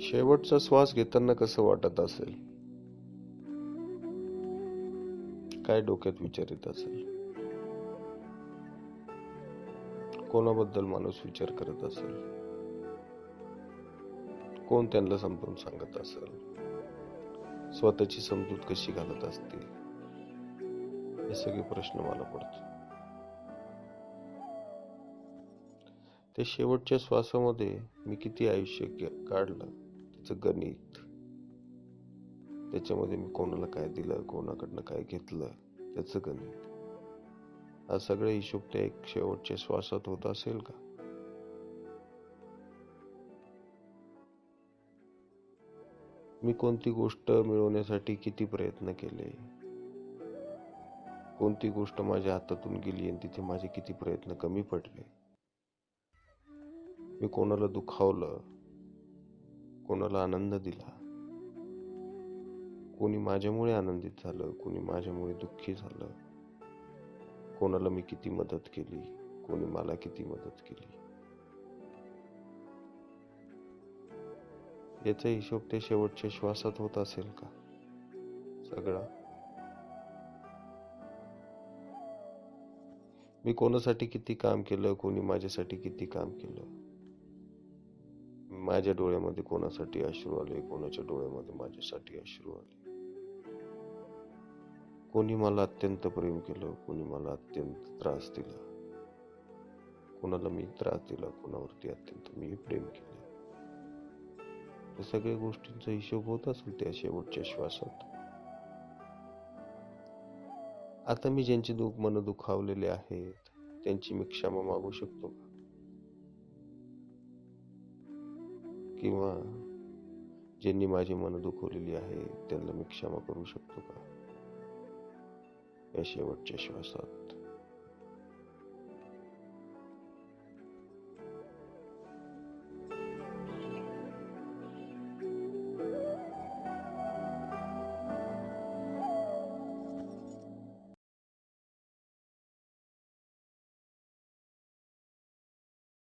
शेवटचा श्वास घेताना कसं वाटत असेल? काय डोक्यात विचार येत असेल? कोणाबद्दल माणूस विचार करत असेल? कोण त्यांना समजून सांगत असेल? स्वतःची समजूत कशी घालत असतील? हे सगळे प्रश्न मला पडतात. त्या शेवटच्या श्वासामध्ये मी किती आयुष्य काढलं त्याचं गणित, त्याच्यामध्ये मी कोणाला काय दिलं, कोणाकडनं काय घेतलं त्याचं गणित, हा सगळा हिशोब त्या एक शेवटच्या श्वासात होत असेल का? मी कोणती गोष्ट मिळवण्यासाठी किती प्रयत्न केले, कोणती गोष्ट माझ्या हातातून गेली आणि तिथे माझे किती प्रयत्न कमी पडले. मी कोणाला दुखावलं, कोणाला आनंद दिला, कोणी माझ्यामुळे आनंदित झालं, कोणी माझ्यामुळे दुःखी झालं, कोणाला मी किती मदत केली, कोणी मला किती मदत केली, याचा हिशोब त्या शेवटच्या श्वासात होत असेल का सगळा? मी कोणासाठी किती काम केलं, कोणी माझ्यासाठी किती काम केलं, माझ्या डोळ्यामध्ये कोणासाठी अश्रू आले, कोणाच्या डोळ्यामध्ये माझ्यासाठी अश्रू आले, कोणी मला अत्यंत प्रेम केलं, कोणी मला अत्यंत त्रास दिला, कोणाला मी त्रास दिला, कोणावरती अत्यंत मी प्रेम केलं. या सगळ्या गोष्टींचा हिशोब होत असेल त्या शेवटच्या श्वासात. आता मी ज्यांची मन दुखावलेले आहेत त्यांची मी क्षमा मागू शकतो का? किंवा ज्यांनी माझी मन दुखवलेली आहे त्यांना मी क्षमा करू शकतो का या शेवटच्या श्वासात?